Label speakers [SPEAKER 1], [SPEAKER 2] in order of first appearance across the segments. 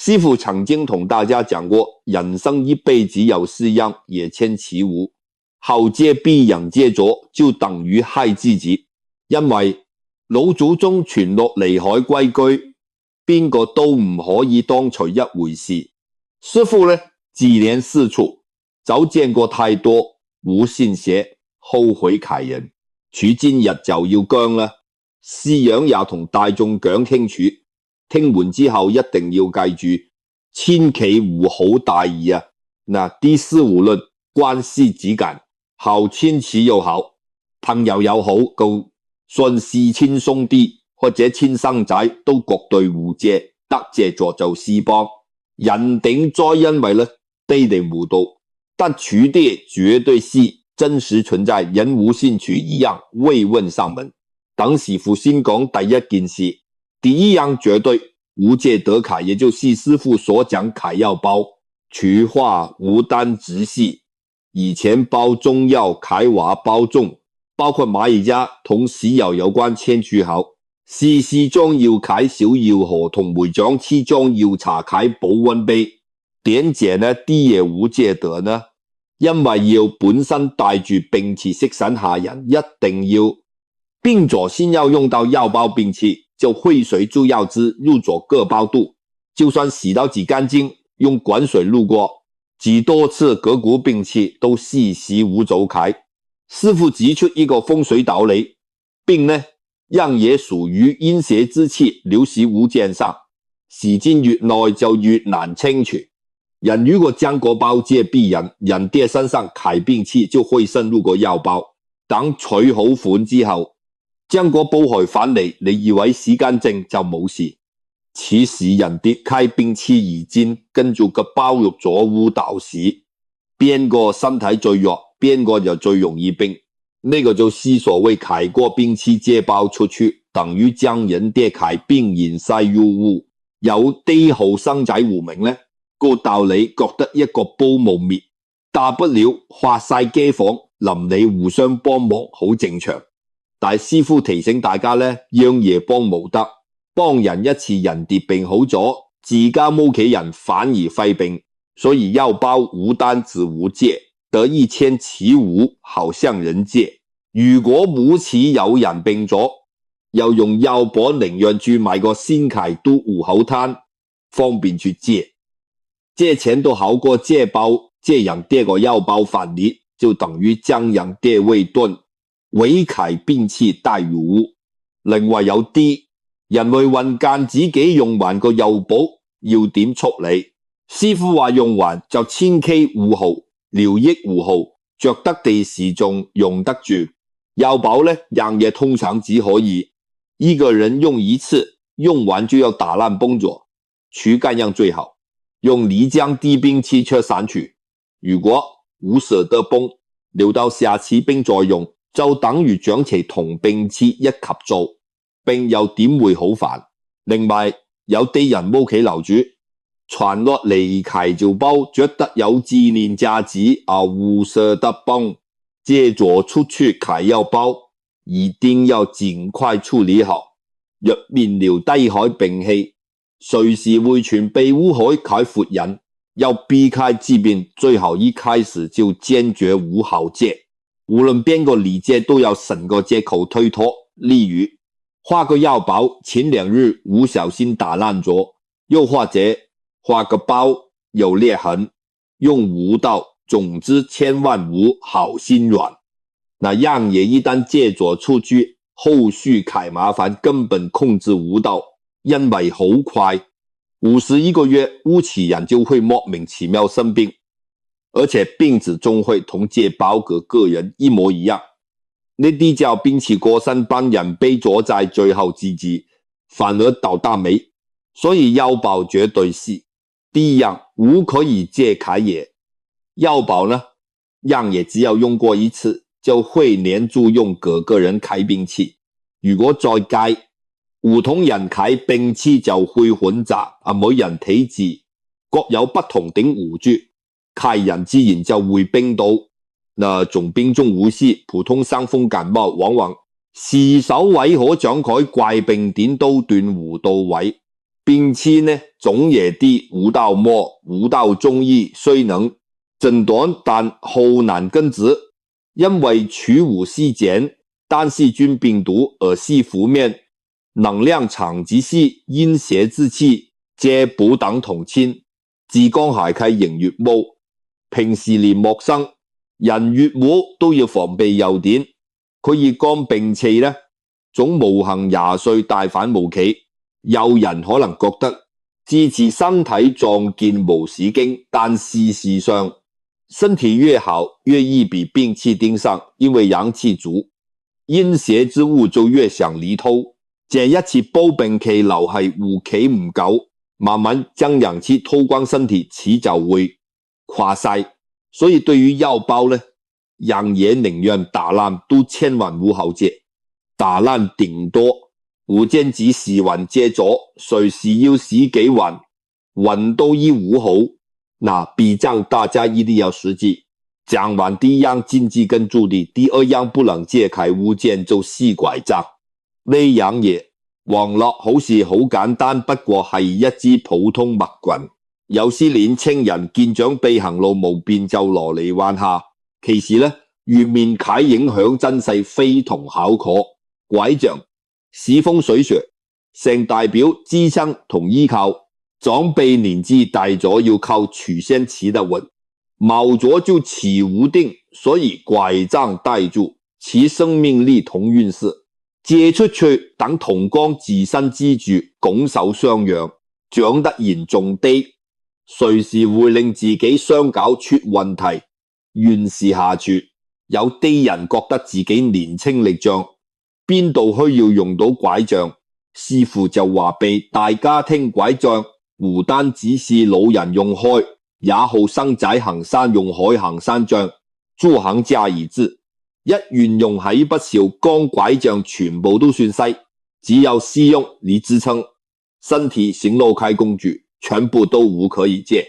[SPEAKER 1] 師父曾經同大家講過，人生一輩子有四樣，也稱其無。好借必人借咗，就等於害自己。因為老祖宗傳落離海歸居，邊個都唔可以當隨一回事。師父呢，自憐四處，早見過太多無信邪，後悔啟人。處今日就要僵啦，思想也同大眾講清楚。聽完之後一定要記住，千祈唔好大意啊！嗱，啲事無論關係之間，好親戚又好，朋友又好，夠順勢親兄弟或者親生仔都絕對互借，得借咗就私幫。人頂再因為呢低定無道，得處啲絕對是真實存在，人無信取一樣，未問上門。等師父先講第一件事。第一樣絕對無借得楷，也就是師父所講楷藥包，取化無單直系，以前包中藥楷話包中，包括螞蟻家同石油有關簽署後，時時裝要楷小藥盒同梅長黐裝要茶楷保溫杯。點解呢啲嘢無借得呢？因為要本身帶住兵器識散下人，一定要病咗先要用到藥包兵器，就匯水注藥汁入咗各包肚，就算洗到幾乾淨，用滾水路過，幾多次各股兵器都時時無走開。師父指出一個風水道理，並呢讓嘢屬於陰邪之氣流失物件上，時間越耐就越難清除。人如果將個包借俾人，人哋身上揩兵器就會滲入個藥包，等取好款之後，將個包害返嚟，你以為時間靜就冇事，此時人哋開兵器而戰，跟住個包入咗污道時，邊個身體最弱，邊個就最容易病。呢個就是所謂揩過兵器借包出去，等於將人哋揩兵引晒入污。有啲後生仔胡明呢個道理覺得一個煲冇滅，大不了發晒街坊鄰里互相幫忙，好正常。但師父提醒大家呢，樣嘢幫冇得，幫人一次人哋病好咗，自家屋企人反而肺病。所以藥包無單只無借，得一千其無，好向人借。如果無此有人病咗，又用藥包寧願去買個鮮契都戶口攤，方便去借。借錢都好過借包，借人哋個藥包返嚟，就等於將人哋為盾，委揩兵器帶入屋。另外有啲人為運間自己用完個藥包，要點處理？師父話用完就千祈勿耗，聊益勿耗，着得地時仲用得住。藥包呢樣嘢通常只可以一個人用一次，用完就要打爛崩咗，處幹樣最好。用泥漿滴兵器出散除，如果唔捨得崩，留到下次兵再用，就等於將其同兵器一級做，並又點會好煩？另外有啲人屋企留住傳落嚟揩就包，覺得有紀念價值而唔捨得崩，借咗出去揩藥包，一定要盡快處理好。若面料低海兵器，隨時會傳被污海揩闊人，要避開之變，最好一開始就堅決無好借。無論邊個嚟借都要神個借口推脫，例如畫個藥包前2日唔小心打爛咗，又或者畫個包有裂痕，用無道，總之千萬無好心軟。那樣嘢一旦借咗出去，後續揩麻煩根本控制無道。因為好快51個月，屋企人就會莫名其妙生病，而且病子仲會同借包嘅個人一模一樣。呢啲就兵器過身幫人背咗債，最後自己反而倒大霉。所以藥包絕對是第一樣唔可以借揩嘢。藥包呢樣嘢只要用過一次，就會連住用各個人揩兵器。如果再介唔同人揩兵器就會混雜，每人體質各有不同頂護住，揩人自然就會病到。重病中無事，普通傷風感冒往往時手位可長改怪病點都斷無到位。并且呢，总也的无道末，无道中医虽能诊断，但好难根治，因为取物细简，单细菌病毒而系负面，能量场及系阴邪之气，皆不等同亲。自江鞋契迎月霧，平時連陌生人月戶都要防備誘點。佢熱幹並且呢，總無幸20歲大反無期。有人可能覺得自己身體壯健無事經，但事實上身體越好越易被病氣盯上，因為陽氣足，陰邪之物就越想離偷。這一次煲病期留係護期唔夠，慢慢將陽氣偷光身體，遲就會垮晒。所以對於藥包呢，人也寧願打爛都千萬唔好借，打爛頂多無間只時運借咗，隨時要死幾運，運都醫唔好。那筆賬大家一定要實際。講完第一樣禁忌跟注定，第二樣不能借開物件就是拐杖。呢樣嘢網絡好似好簡單，不過係一支普通墨棍。有些年青人見長輩行路無便就攞嚟玩下，其實呢，月面啟影響真係非同小可。拐杖是風水學，成代表支撐同依靠。長輩年紀大咗要靠曲線騎得穩，冇咗就騎唔定，所以拐杖帶住，其生命力同運勢。借出去等同光自身支柱，拱手相讓，長得嚴重啲，隨時會令自己雙腳出問題，運勢下處。有啲人覺得自己年輕力壯，邊度需要用到拐杖？師傅就話俾大家聽，拐杖唔單只是老人用開，也好生仔行山用開行山杖，諸行皆宜之。一沿用喺不少，光拐杖全部都算細，只有使用你支撐身體行路開工具，全部都唔可以借。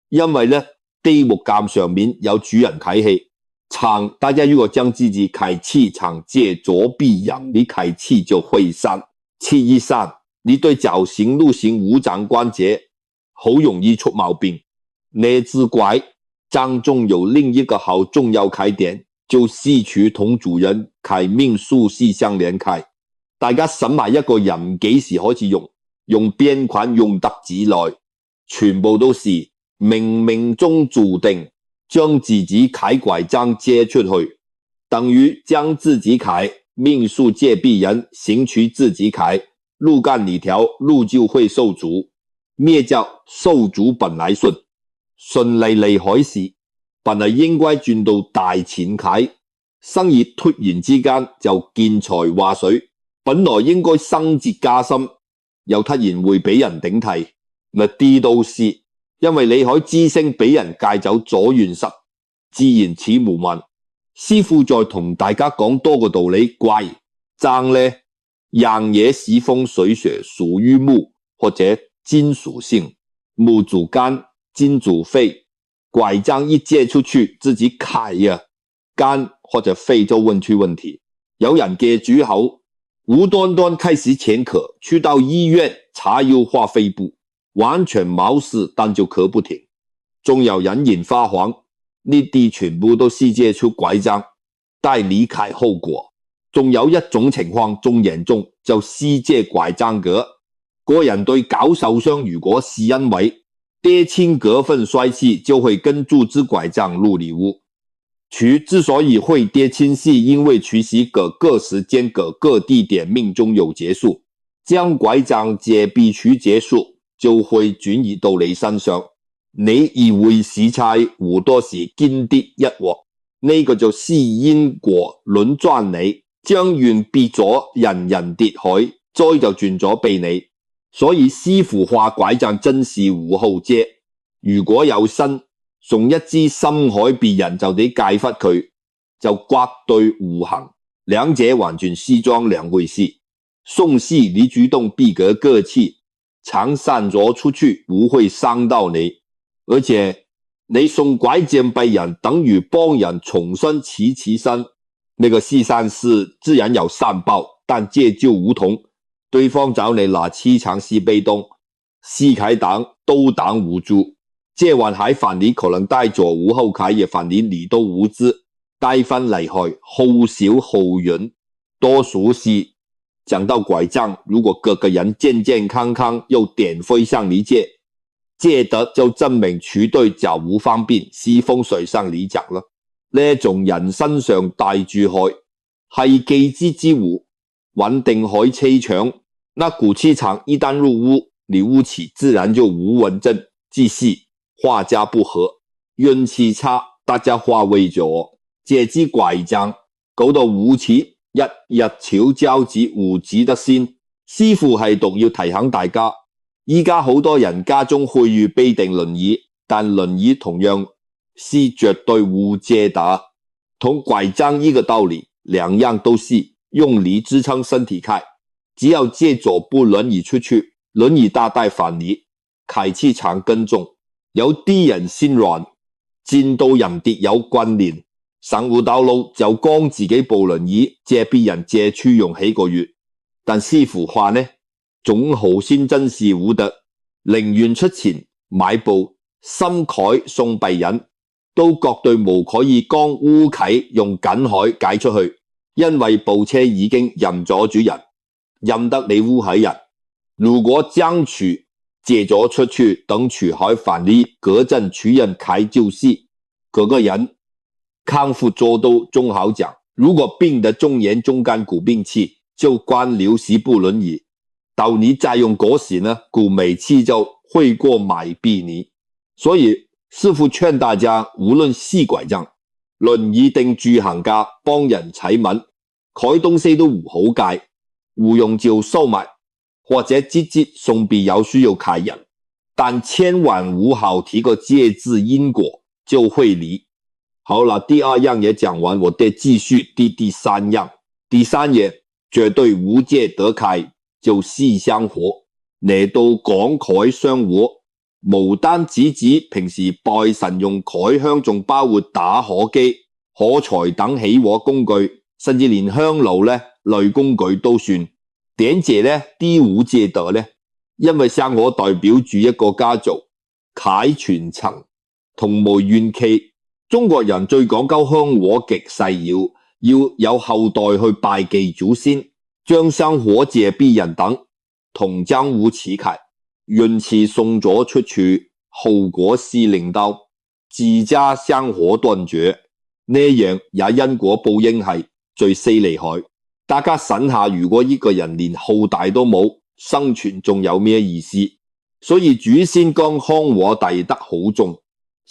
[SPEAKER 1] 因為呢，地木鑑上面有主人啟氣，長，大家如果將自己啟氣長借左臂陽，你啟氣就會散，氣一散，你對腳行路行五臟關節好容易出毛病。呢支拐杖中有另一個好重要開點，就四柱同主人啟命數是相連開。大家審埋一個人幾時開始用邊款用得幾耐，全部都是冥冥中注定將自己啟拐杖借出去，等於將自己啟命數借俾人，行取自己啟路幹你條路就會受阻。咩叫受阻本來順？順利利開始本來應該賺到大錢啟，生意突然之間就見財化水，本來應該升職加薪，又突然會俾人頂替，咪啲都是因為你海之星俾人戒走咗原實，自然似無問。師傅再同大家講多個道理，拐杖呢，樣嘢是風水學屬於木或者金屬性，木主肝，金主肺。拐杖一借出去，自己啟啊，肝或者肺就問出問題。有人嘅主口無端端開始前咳，去到醫院查要化肺部，完全冇事，但就咳不停。仲有人引發黃，呢啲全部都是借出拐杖，帶離開後果。仲有一種情況仲嚴重，就是借拐杖嘅個人對腳受傷，如果是因為跌親嗰份衰氣，就會跟住支拐杖入禮物。佢之所以會跌親，是因為佢是各時間各地點命中有結束，將拐杖借俾佢結束，就會轉移到你身上。你以為是差，好多時見跌一鑊，呢個就是因果輪轉你，將緣別咗人人跌海，災就轉咗俾你。所以師傅話拐杖真是唔好借，如果有心送一支深海別人就得戒忽佢，就刮對無行，兩者完全是裝兩回事。送是你主動避個個氣，長散咗出去不會傷到你，而且你送拐杖俾人等於幫人重新起身，那個是善事自然有善報，但借就無同。對方找你拿氣場是被動，西凱黨都擋無助，這還喺飯裏可能帶咗吳後凱嘅飯裏你都無知，帶翻厲害，好少好遠，多數是講到拐杖，如果個個人健健康康又點會向你借得就證明處對就無方便，是風水上理講啦。呢種人身上帶住害，係忌之之物，穩定海氣場，那股氣場一旦入屋，你屋企自然就無穩陣，即是化家不和，運氣差，大家化為咗借支拐杖，搞到屋企日朝交子無子得先。師傅係讀要提醒大家，依家好多人家中會預備定輪椅，但輪椅同樣是絕對無借的，同拐杖一個道理，兩樣都是用力支撐身體開，只要借咗部輪椅出去，輪椅大帶飯裏，開氣場更重。有啲人心軟，見到人哋有關聯，上唔到路就講自己部輪椅借別人借出用幾個月，但師傅話呢，總好先真是無得，寧願出錢買部新凱送別人，都絕對冇可以將烏啟用緊海解出去，因為部車已經認咗主人，認得你烏啟人。如果將廚借咗出去，等廚海飯裏嗰陣主人啟就是嗰個人康復咗都仲好講，如果病得中嚴重肝骨病期，就關了是部輪椅，到你再用嗰時呢，骨每次就會過買俾你。所以師傅勸大家，無論是拐杖、輪椅定住行家，幫人踩文，開東西都唔好介，唔用就收埋，或者直接送俾有需要客人，但千萬唔好提個借字因果，就會離。好啦，第二樣也講完，我哋繼續第三樣。第三樣絕對無借得開，就是香火。嚟到講開香火，無單止平時拜神用開香，仲包括打火機、火柴等起火工具，甚至連香爐呢類工具都算。點解呢啲無借得呢？因為香火代表住一個家族啟傳承同埋元氣。中國人最講究香火極細，要有後代去拜祭祖先，將香火借別人等，同將無此啟，運氣送咗出去，後果是令到自家香火斷絕，呢樣也因果報應係最犀利害。大家想下，如果一個人連後代都冇，生存仲有咩意思？所以祖先將香火帶得好重。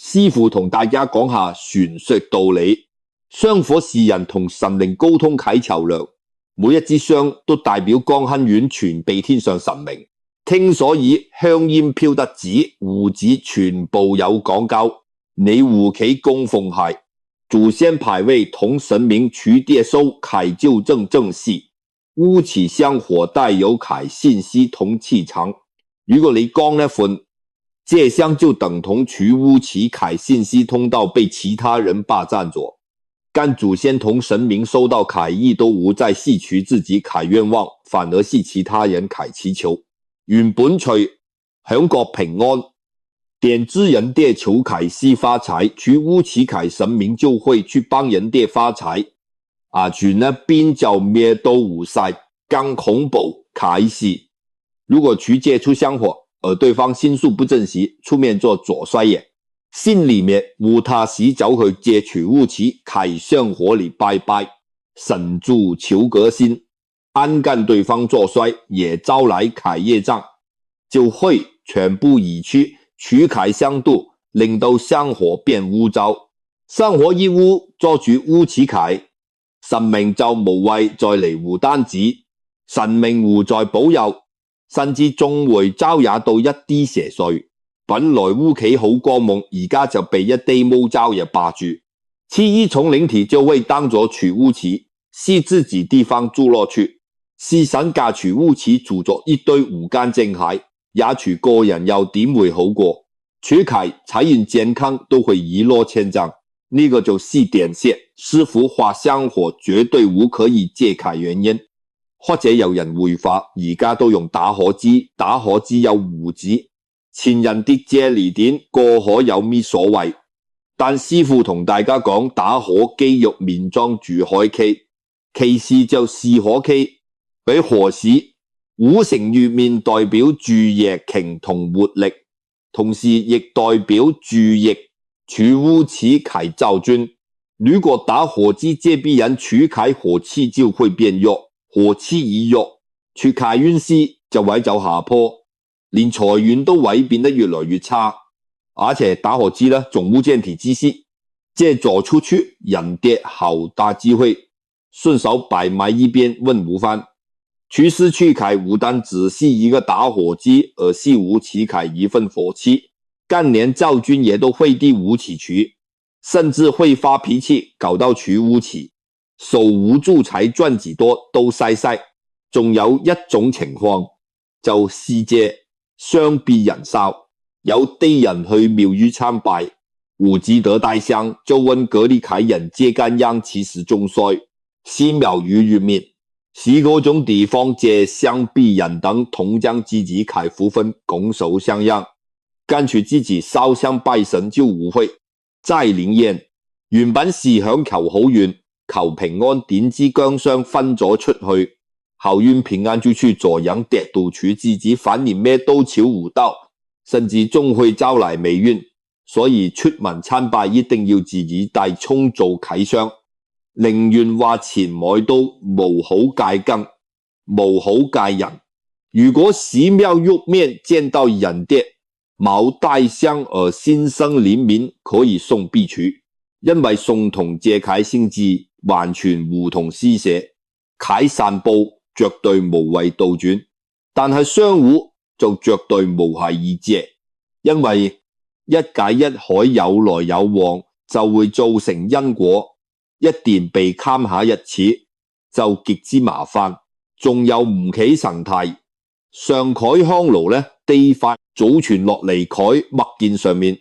[SPEAKER 1] 師傅同大家講下玄學道理，香火是人同神靈溝通啟橋樑，每一支香都代表光亨遠傳俾天上神明。聽所以香煙飄得紫胡子全部有講究，你屋企供奉係祖先牌位同神明取啲收啟就正是屋企香火帶有啟信息同氣場。如果你講呢款這香就等同取屋企啟信息通道被其他人霸佔咗，但祖先同神明收到啟意都無再吸取自己啟願望，反而是其他人啟祈求。原本隨享國平安，點知人哋求啟是發財，取屋企啟神明就會去幫人哋發財。全呢邊就咩都無晒，更恐怖啟示。如果取借出香火，而對方心術不正時，出面做左衰嘢，心裏面無他時走去借取屋企啟香火裏拜拜，神助求革新，暗干對方作衰，也招來啟業障，就會全部移去取啟香度，令到香火變污糟。香火一污，做住屋企啟，神明就無謂再嚟負擔子，神明無在保佑，甚至仲會招惹到一啲邪祟。本來屋企好光芒，而家就被一啲魔招也霸住。其一從靈體就會當作取屋企，是自己地方住落去，是神家取屋企住咗一堆無間正骸，也取個人又點會好過？取啟財運健康都會一落千丈，呢個就是點線。師傅話香火絕對無可以借啟原因。或者有人會話而家都用打火機，打火機有胡子，前人的這利點過河有咩所謂？但師父同大家講打火機肉面裝住海溪，其實就係火溪，俾河市5成月面代表住液擎同活力，同時亦代表住液除污起開造尊。如果打火機這必然除開火氣就會變弱。火氣一弱，除開運勢就會走下坡，連財運都會變得越來越差。而且打火機呢，總務健體知識，借左出去，人跌好大機會。順手擺埋一邊問吳帆，除濕除開不但只是一個打火機，而是無起開一份火氣，幹連造軍也都會地無起除，甚至會發脾氣，搞到除污起。守無助財賺幾多都嘥嘥，仲有一種情況就師姐相比人少，有啲人去廟宇參拜，無記得帶香，就問隔離開人借間央其實仲衰，是廟宇入面，是嗰種地方借相比人等同將自己開福分拱手相讓，跟住自己燒香拜神就誤會，再靈驗，原本是想求好運求平安，點知姜霜分咗出去，後運平安就去左陽跌到處，自己反而咩都瞧唔到，甚至仲會招來霉運。所以出門參拜一定要自己帶蔥做啟香，寧願話錢買都無好戒更，無好戒人。如果寺廟入面見到人跌冇帶香而心生憐憫，可以送必處，因為送同借啟先知完全互同施捨，啟散布絕對無謂倒轉，但係商戶就絕對無係以借，因為一解一海有來有往就會造成因果，一旦被砍下一次就極之麻煩，仲有唔起神態。上海香爐呢，地法祖傳落嚟慨物件上面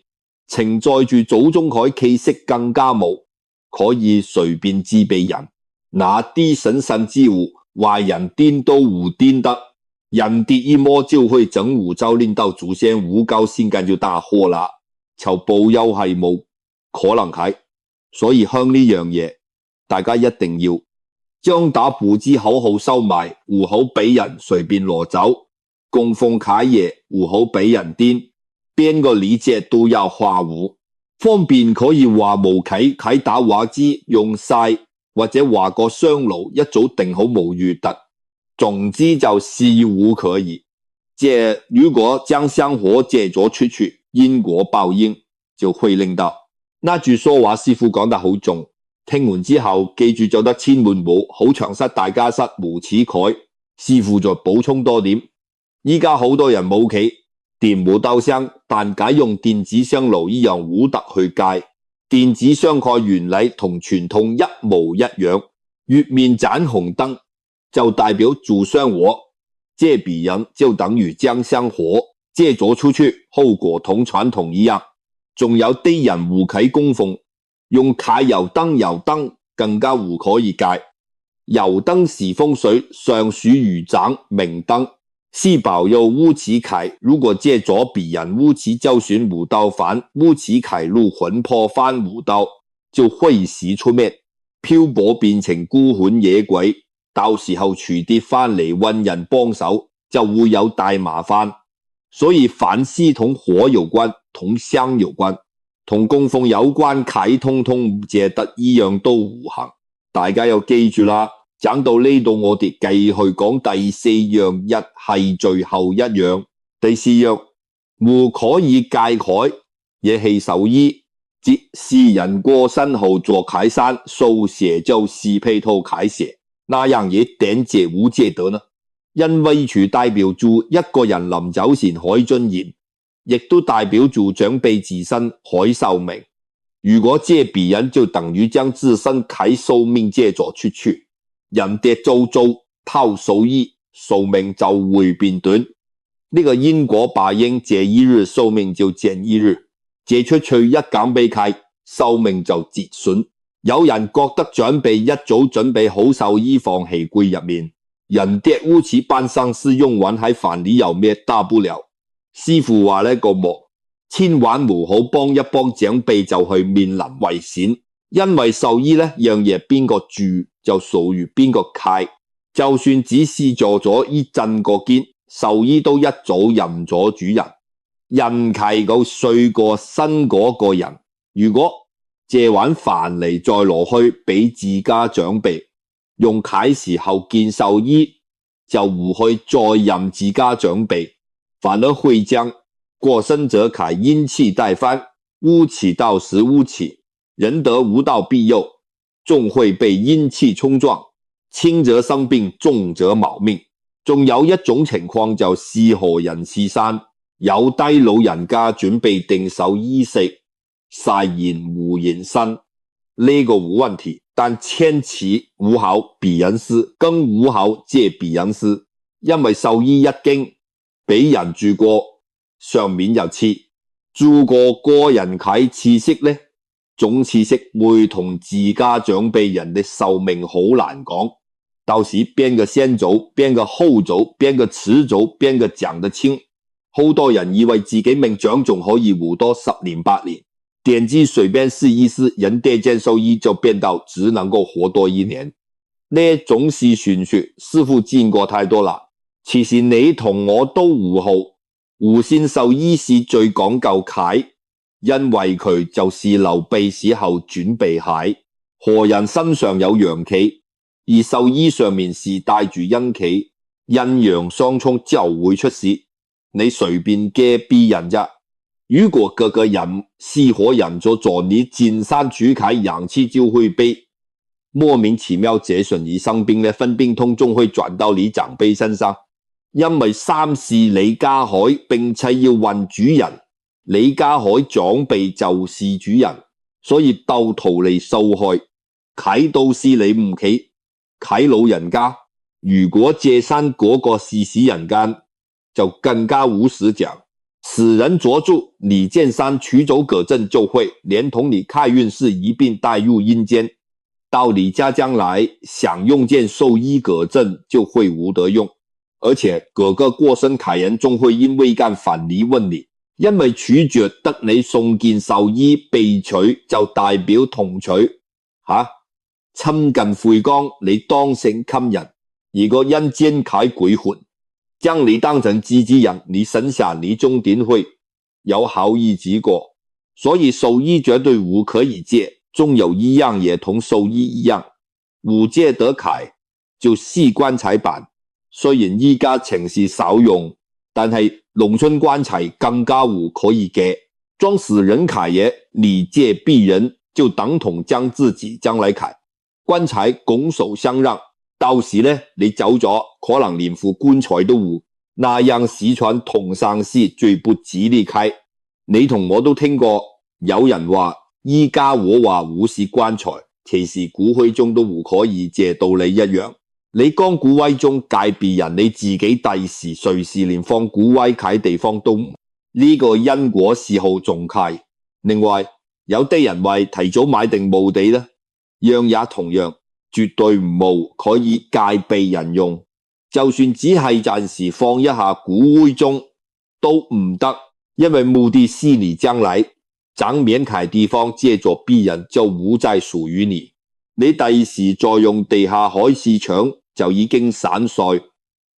[SPEAKER 1] 承載住祖宗海氣息更加冇，可以隨便支俾人，那啲神聖之物，壞人顛都唔顛得，人跌一摸就會整壺糟拎到祖先無高先幹就大禍啦，就保佑係冇可能係，所以香呢樣嘢，大家一定要將打布支好好收埋，唔好俾人隨便攞走，供奉契爺唔好俾人顛，邊個禮節都要畫弧。方便可以話無啟啟打畫機用晒，或者畫個雙爐一早定好無預特，總之就事無可以。借如果將香火借咗出去，因果報應就會令到。那句說話師父講得好重，聽完之後記住做得千萬冇，好長室大家室無此慨。師父再補充多點，依家好多人冇企電冇鬥香，但解用電子香爐一樣糊特去戒。電子香蓋原理同傳統一模一樣，月面盞紅燈就代表助香火，借別人就等於將香火借咗出去，後果同傳統一樣。仲有啲人唔啟供奉，用揩油燈更加唔可以戒。油燈是風水，上屬於盞明燈。是保佑烏此啟，如果借咗別人烏此就算無道反，烏此啟入魂魄翻無道，就會使出面漂泊變成孤魂野鬼，到時候除跌翻嚟揾人幫手，就會有大麻煩。所以凡事同火有關，同香有關，同供奉有關啟通通唔借得，一樣都唔行。大家要記住啦。講到呢度，我哋繼續講第四樣，一係最後一樣。第四樣，唔可以戒海，也係壽衣，即是人過身後做啟山，掃寫就四披頭啟寫，那樣嘢點借唔借得呢？因為除代表住一個人臨走前海尊嚴，亦都代表住長輩自身海壽命。如果借別人，就等於將自身啟壽命借咗出去。人跌遭偷壽衣，壽命就會變短。呢個因果報應，借一日壽命就減一日，借出去一減被啟，壽命就折損。有人覺得長輩一早準備好壽衣放喺櫃入面，人跌烏蚩班喪屍用完喺飯裏有咩大不了？師父話呢個冇，千萬唔好幫一幫長輩就去面臨危險，因為獸醫呢樣嘢邊個住就屬於邊個契，就算只是做咗一陣個肩，獸醫都一早認咗主人。人契夠睡過身嗰個人，如果借碗飯嚟再攞去俾自家長輩，用契時候見獸醫就唔去再認自家長輩，反而會將過身者契陰氣帶翻，烏蚩到時烏蚩，人得無道庇佑，仲會被陰氣衝撞，輕則生病，重則冇命。仲有一種情況就是何人是山，有低老人家準備定獸醫食，晒言無人身，呢個無問題，但千祈唔好俾人試，更唔好借俾人試，因為獸醫一經俾人住過，上面有刺，住過個人契刺激呢，總刺激會同自家長輩人的壽命好難講。到時邊個先走，邊個後走，邊個遲走，邊個講得清。好多人以為自己命長仲可以活多10年8年，點知隨便試一試，人哋見獸醫就變到只能夠活多1年。呢種是傳說，師父見過太多啦。其實你同我都胡好，狐仙獸醫是最講究契，因為佢就是劉備時候準備契，何人身上有陽氣，而獸醫上面是帶住陰氣，陰陽相沖就會出事。你隨便借逼人啫，如果個個人是可人就做你進山主契，陽氣就會被莫名其妙這瞬而生病呢，分病痛中會轉到你長輩身上，因為三是李家海，並且要問主人，李家海長輩就是主人，所以到頭嚟受害，契都是你唔企，契老人家，如果借山嗰個是死人間，就更加無實講，死人捉住你見山取走葛陣，就會連同你契運勢一併帶入陰間，到你家將來想用見獸醫葛陣就會無得用，而且各個過身契人仲會因為間反嚟問你，因為處決得你送見獸醫被取就代表同取親近回光，你當成親人，如果陰間契鬼魂將你當成自己人，你省下你終點會有好日子過。所以獸醫絕對唔可以借，仲有一樣嘢同獸醫一樣，唔借得契就試棺材板。雖然依家情勢少用，但係農村棺材更加唔可以借，裝死人契嘢，你借逼人就等同將自己將來契。棺材拱手相讓，到時呢你走咗，可能連副棺材都冇，那樣死傳同生是最不吉利契。你同我都聽過有人話，依家我話唔是棺材，其實骨灰中都唔可以借，道理一樣。你講骨灰中界別人，你自己第時隨時連放骨灰契地方都唔，呢個因果是好重契。另外有啲人為提早買定墓地呢，樣也同樣，絕對唔好可以戒備人用，就算只係暫時放一下骨灰中都唔得，因為目的是你將來長免契地方借助逼人就唔再屬於你，你第時再用地下海市場就已經散碎，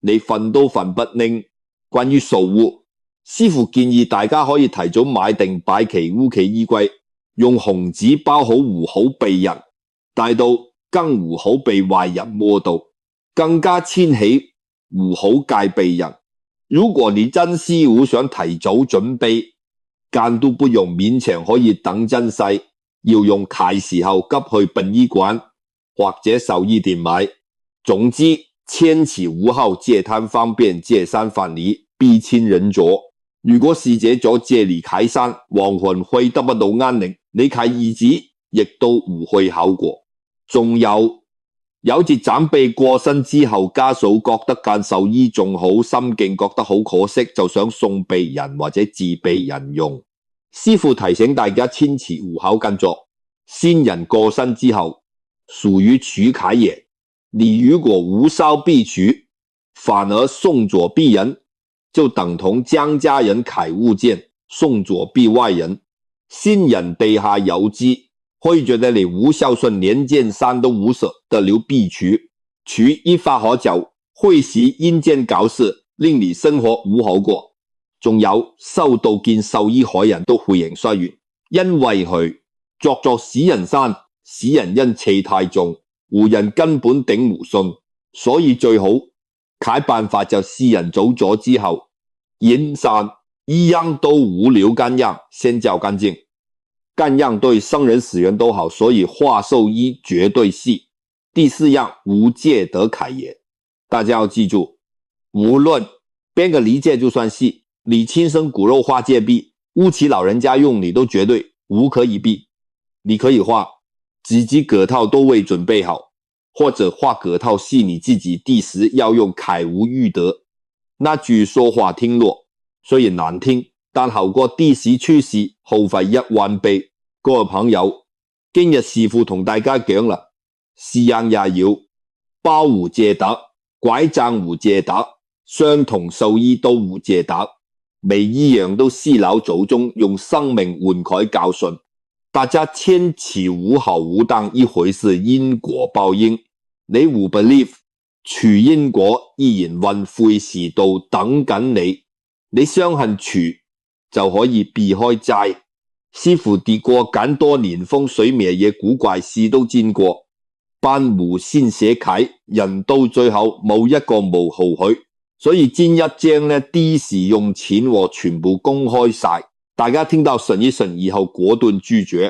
[SPEAKER 1] 你瞓都瞓不寧。關於掃屋，師父建議大家可以提早買定擺其屋企衣櫃，用紅紙包好唔好避人帶到，更唔好被壞人摸到，更加千祈唔好戒備人。如果你真師傅想提早準備，間都不用勉強可以等真細，要用契時候急去殯儀館或者獸醫店買。總之千祈唔好借攤方便借山返禮，逼親人咗。如果逝者咗借嚟契山，亡魂會得不到安寧，你契兒子亦都唔會好過。仲有啲長輩過身之後，家屬覺得間獸醫仲好心境，覺得好可惜，就想送俾人或者自俾人用。師父提醒大家千祈唔好咁做，先人過身之後屬於儲契嘢，你如果無燒必取，反而送左必人，就等同將家人揩物件，送左必外人。先人地下有知，會覺得你無孝順，連件衫都無捨得留必取，取一發可走，會使陰間搞事，令你生活唔好過。仲有收到件壽衣海人都會認衰完，因為佢作死人山，使人因氣太重，湖人根本頂唔順，所以最好解辦法就世人走咗之後，陰山一樣都無留乾樣，先較乾淨。乾樣對生人死人都好，所以畫壽衣絕對是。第四樣，無戒得揩也。大家要記住，無論邊個離戒就算是，你親生骨肉畫戒壁，屋企老人家用你都絕對無可以避。你可以畫自己葛套都未準備好，或者畫葛套是你自己第時要用揩無欲得。那句說話聽落雖然難聽，但好過第時出事耗費1萬倍。各位朋友，今日師父同大家講啦，是人也要包無戒得，拐杖無戒得，相同壽衣都無戒得，每一樣都是老祖宗用生命換改教訓。大家千祈唔好誤當一回事因果報應，你唔 believe 除因果依然運悔時道等緊你，你相信除就可以避開災。師父跌過咁多年風水咩嘢古怪事都見過，班無先寫啟，人到最後冇一個冇後許，所以煎一張呢啲時用錢全部公開晒，大家聽到順一順以後果斷拒絕。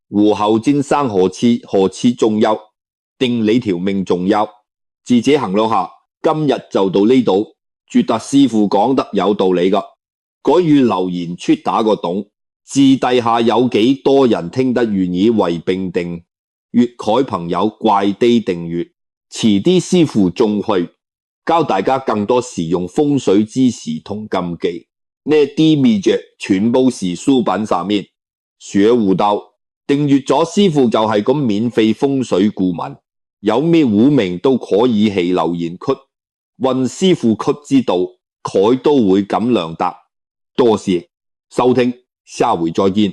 [SPEAKER 1] 胡後煎生何似重要，定你條命重要，自己衡量下。今日就到呢度，覺得師父講得有道理噶，改與留言出打個洞。字底下有幾多人聽得願意為並定，粵海朋友怪啲訂閱，遲啲師父仲會教大家更多實用風水知識同禁忌，呢啲秘訣全部是書本上面學悟到。訂閱咗師父就係咁免費風水顧問，有咩污名都可以喺留言區問師父區之道，佢都會咁量答。多謝收聽。下回再見。